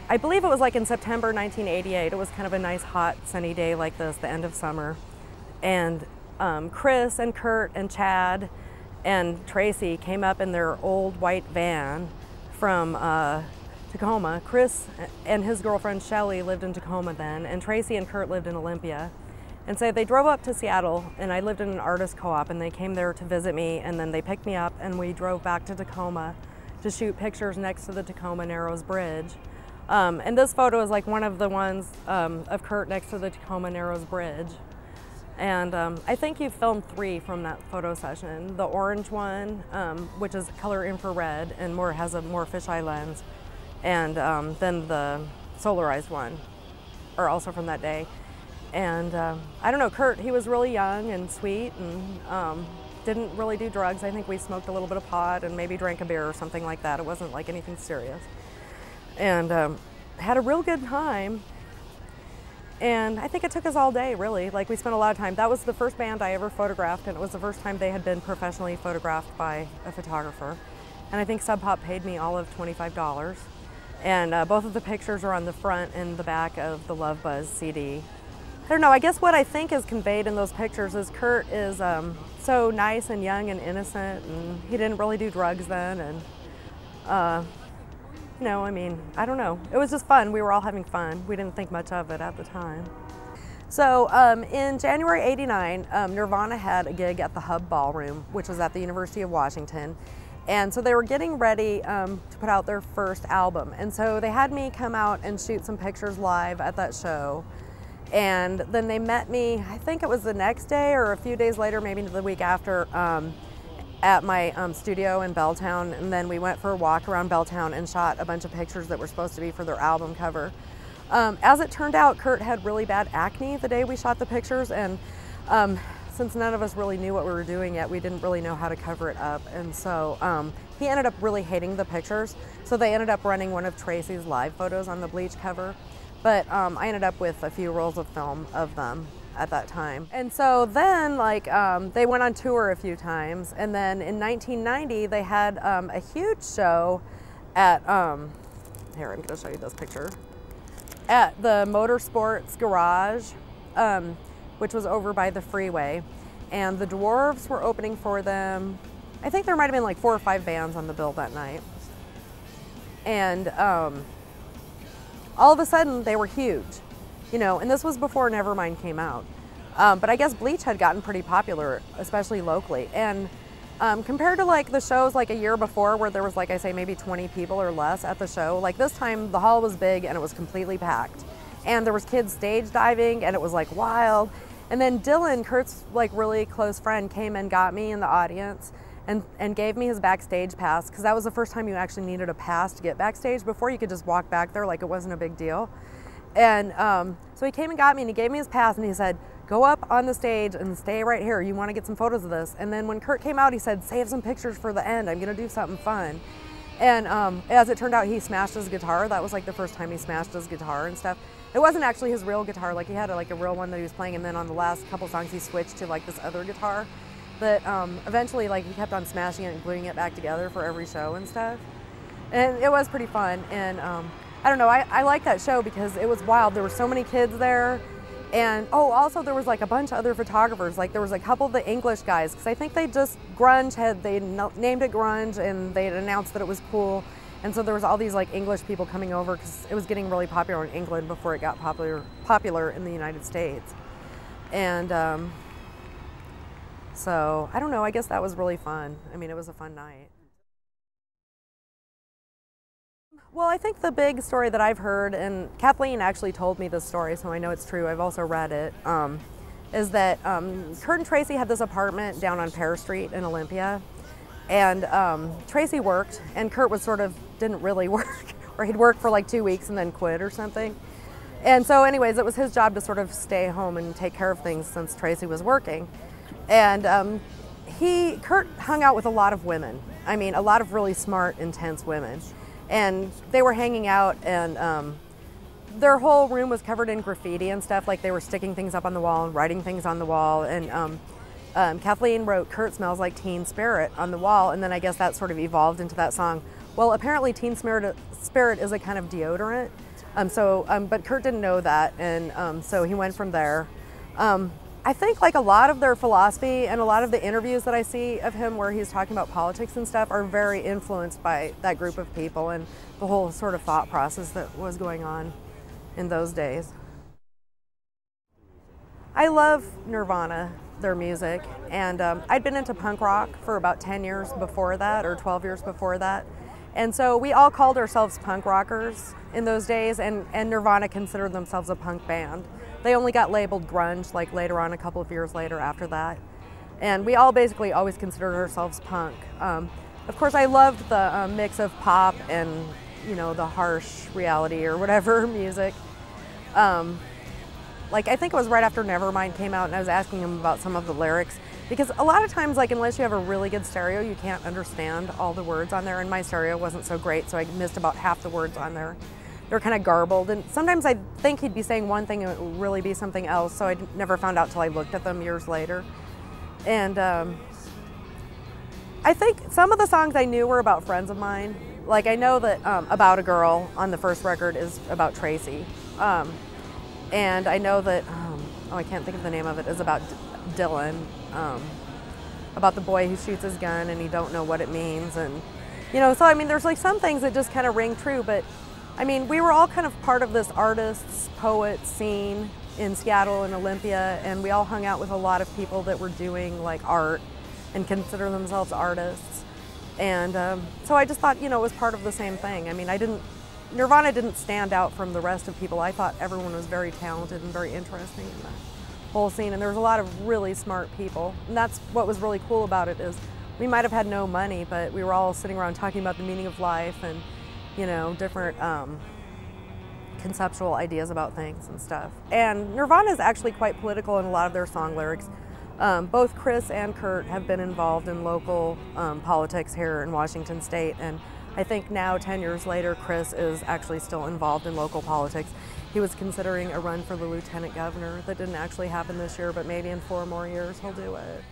I believe it was like in September 1988. It was kind of a nice, hot, sunny day like this, the end of summer. And Chris and Kurt and Chad and Tracy came up in their old white van from Tacoma. Chris and his girlfriend Shelly lived in Tacoma then, and Tracy and Kurt lived in Olympia. And so they drove up to Seattle, and I lived in an artist co-op, and they came there to visit me, and then they picked me up, and we drove back to Tacoma to shoot pictures next to the Tacoma Narrows Bridge. And this photo is like one of the ones of Kurt next to the Tacoma Narrows Bridge. And I think you filmed 3 from that photo session. The orange one, which is color infrared and has a more fisheye lens, and then the solarized one are also from that day. And I don't know, Kurt, he was really young and sweet and didn't really do drugs. I think we smoked a little bit of pot and maybe drank a beer or something like that. It wasn't like anything serious. And had a real good time. And I think it took us all day, really. Like, we spent a lot of time. That was the first band I ever photographed, and it was the first time they had been professionally photographed by a photographer. And I think Sub Pop paid me all of $25. And both of the pictures are on the front and the back of the Love Buzz CD. I don't know, I guess what I think is conveyed in those pictures is Kurt is so nice and young and innocent, and he didn't really do drugs then, and you know, I mean, I don't know. It was just fun. We were all having fun. We didn't think much of it at the time. So in January '89, Nirvana had a gig at the Hub Ballroom, which was at the University of Washington. And so they were getting ready to put out their first album. And so they had me come out and shoot some pictures live at that show. And then they met me, I think it was the next day or a few days later, maybe the week after, at my studio in Belltown. And then we went for a walk around Belltown and shot a bunch of pictures that were supposed to be for their album cover. As it turned out, Kurt had really bad acne the day we shot the pictures, and since none of us really knew what we were doing yet, we didn't really know how to cover it up. And so he ended up really hating the pictures. So they ended up running one of Tracy's live photos on the Bleach cover. But I ended up with a few rolls of film of them at that time. And so then, like, they went on tour a few times. And then in 1990, they had a huge show at, here, I'm gonna show you this picture, at the Motorsports Garage, which was over by the freeway. And the Dwarves were opening for them. I think there might have been like 4 or 5 bands on the bill that night. And all of a sudden they were huge, you know, and this was before Nevermind came out. But I guess Bleach had gotten pretty popular, especially locally. And compared to like the shows like a year before where there was, like I say, maybe 20 people or less at the show, like this time the hall was big and it was completely packed. And there was kids stage diving and it was like wild. And then Dylan, Kurt's like really close friend, came and got me in the audience and gave me his backstage pass, because that was the first time you actually needed a pass to get backstage. Before, you could just walk back there like it wasn't a big deal. And so he came and got me and he gave me his pass and he said, go up on the stage and stay right here. You want to get some photos of this. And then when Kurt came out, he said, save some pictures for the end. I'm going to do something fun. And as it turned out, he smashed his guitar. That was like the first time he smashed his guitar and stuff. It wasn't actually his real guitar. Like, he had like a real one that he was playing, and then on the last couple songs he switched to like this other guitar. But eventually, like, he kept on smashing it and gluing it back together for every show and stuff. And it was pretty fun. And I don't know, I like that show because it was wild. There were so many kids there. And oh, also there was like a bunch of other photographers. Like, there was a couple of the English guys, because I think they just, they named it grunge, and they had announced that it was cool. And so there was all these like English people coming over because it was getting really popular in England before it got popular in the United States. And so I don't know, I guess that was really fun. I mean, it was a fun night. Well, I think the big story that I've heard, and Kathleen actually told me this story, so I know it's true, I've also read it, is that Kurt and Tracy had this apartment down on Pear Street in Olympia. And Tracy worked, and Kurt was sort of, didn't really work, or he'd work for like 2 weeks and then quit or something. And so anyways, it was his job to sort of stay home and take care of things since Tracy was working. And Kurt hung out with a lot of women. I mean, a lot of really smart, intense women. And they were hanging out, and their whole room was covered in graffiti and stuff. Like, they were sticking things up on the wall and writing things on the wall. And Kathleen wrote "Kurt Smells Like Teen Spirit" on the wall, and then I guess that sort of evolved into that song. Well, apparently Teen Spirit is a kind of deodorant, But Kurt didn't know that, and so he went from there. I think like a lot of their philosophy and a lot of the interviews that I see of him where he's talking about politics and stuff are very influenced by that group of people and the whole sort of thought process that was going on in those days. I love Nirvana, their music, and I'd been into punk rock for about 10 years before that, or 12 years before that. And so we all called ourselves punk rockers in those days, and Nirvana considered themselves a punk band. They only got labeled grunge like later on, a couple of years later after that. And we all basically always considered ourselves punk. Of course, I loved the mix of pop and, you know, the harsh reality or whatever music. Like, I think it was right after Nevermind came out, and I was asking him about some of the lyrics, because a lot of times, like, unless you have a really good stereo, you can't understand all the words on there, and my stereo wasn't so great, so I missed about half the words on there. They're kind of garbled, and sometimes I'd think he'd be saying one thing and it would really be something else, so I never found out till I looked at them years later. And I think some of the songs I knew were about friends of mine. Like, I know that About a Girl on the first record is about Tracy. And I know that, I can't think of the name of it, is about Dylan, about the boy who shoots his gun and he don't know what it means. And, you know, so I mean, there's like some things that just kind of ring true, but I mean, we were all kind of part of this artists, poets scene in Seattle and Olympia, and we all hung out with a lot of people that were doing like art and consider themselves artists. And so I just thought, you know, it was part of the same thing. I mean, Nirvana didn't stand out from the rest of people. I thought everyone was very talented and very interesting in that whole scene, and there was a lot of really smart people. And that's what was really cool about it, is we might have had no money, but we were all sitting around talking about the meaning of life and, you know, different conceptual ideas about things and stuff. And Nirvana is actually quite political in a lot of their song lyrics. Both Chris and Kurt have been involved in local politics here in Washington State, and I think now, 10 years later, Chris is actually still involved in local politics. He was considering a run for the lieutenant governor. That didn't actually happen this year, but maybe in 4 more years he'll do it.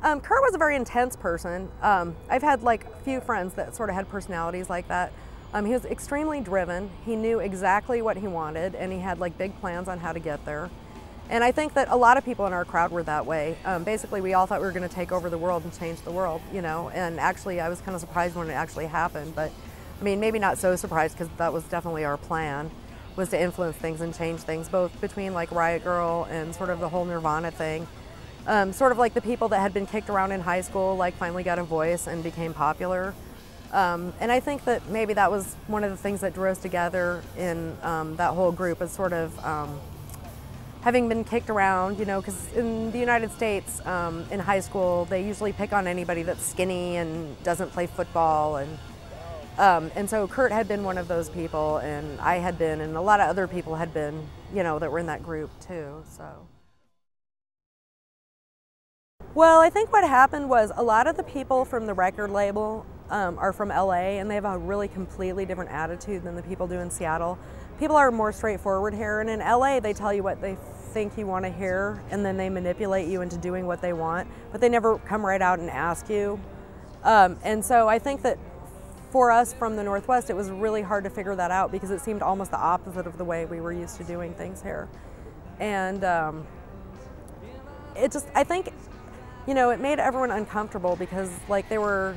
Kurt was a very intense person. I've had like a few friends that sort of had personalities like that. He was extremely driven. He knew exactly what he wanted, and he had like big plans on how to get there. And I think that a lot of people in our crowd were that way. Basically, we all thought we were going to take over the world and change the world, you know. And actually, I was kind of surprised when it actually happened. But I mean, maybe not so surprised, because that was definitely our plan, was to influence things and change things, both between like Riot Girl and sort of the whole Nirvana thing. Sort of like the people that had been kicked around in high school, like finally got a voice and became popular. And I think that maybe that was one of the things that drew us together in that whole group, is sort of having been kicked around, you know, because in the United States, in high school, they usually pick on anybody that's skinny and doesn't play football. And so Kurt had been one of those people, and I had been, and a lot of other people had been, you know, that were in that group too, so. Well, I think what happened was a lot of the people from the record label are from LA, and they have a really completely different attitude than the people do in Seattle. People are more straightforward here, and in LA they tell you what they think you want to hear, and then they manipulate you into doing what they want, but they never come right out and ask you. And so I think that for us from the Northwest, it was really hard to figure that out, because it seemed almost the opposite of the way we were used to doing things here. And it just, I think, you know, it made everyone uncomfortable, because like they were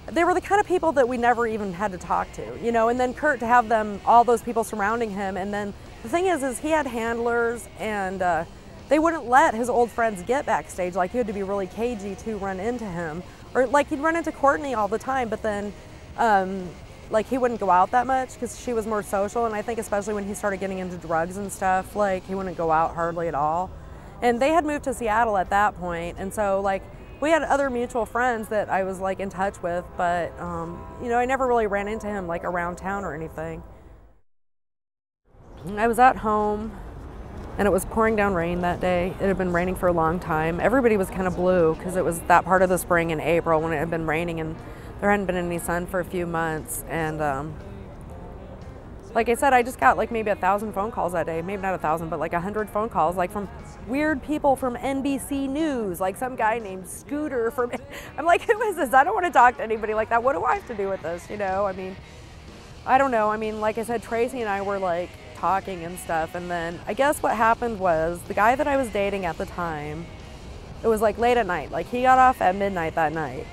the kind of people that we never even had to talk to, you know. And then Kurt, to have them, all those people surrounding him, and then the thing is he had handlers, and they wouldn't let his old friends get backstage. Like, you had to be really cagey to run into him, or like he'd run into Courtney all the time, but then like he wouldn't go out that much because she was more social. And I think especially when he started getting into drugs and stuff, like he wouldn't go out hardly at all. And they had moved to Seattle at that point, and so like we had other mutual friends that I was like in touch with, but you know, I never really ran into him like around town or anything. I was at home, and it was pouring down rain that day. It had been raining for a long time. Everybody was kind of blue because it was that part of the spring in April when it had been raining and there hadn't been any sun for a few months. And like I said, I just got like maybe 1,000 phone calls that day. Maybe not 1,000, but like 100 phone calls, like from weird people from NBC News, like some guy named Scooter from, I'm like, who is this? I don't want to talk to anybody like that. What do I have to do with this? You know, I mean, I don't know. I mean, like I said, Tracy and I were like talking and stuff. And then I guess what happened was the guy that I was dating at the time, it was like late at night. Like he got off at midnight that night.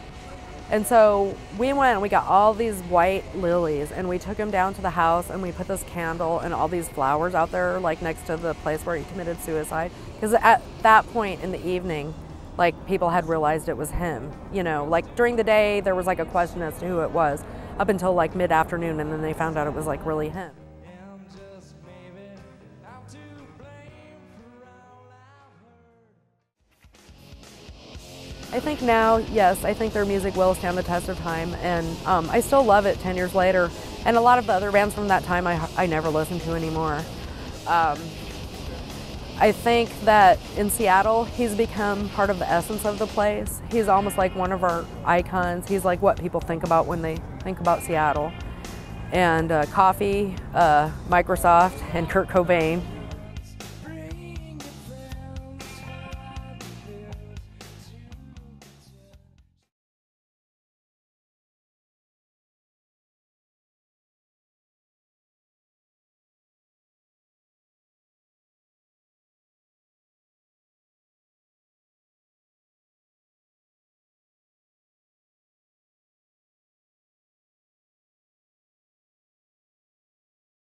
And so we went and we got all these white lilies and we took him down to the house and we put this candle and all these flowers out there like next to the place where he committed suicide. Because at that point in the evening, like people had realized it was him. You know, like during the day there was like a question as to who it was up until like mid-afternoon, and then they found out it was like really him. I think now, yes, I think their music will stand the test of time, and I still love it 10 years later. And a lot of the other bands from that time I never listen to anymore. I think that in Seattle, he's become part of the essence of the place. He's almost like one of our icons. He's like what people think about when they think about Seattle. And Coffee, Microsoft, and Kurt Cobain.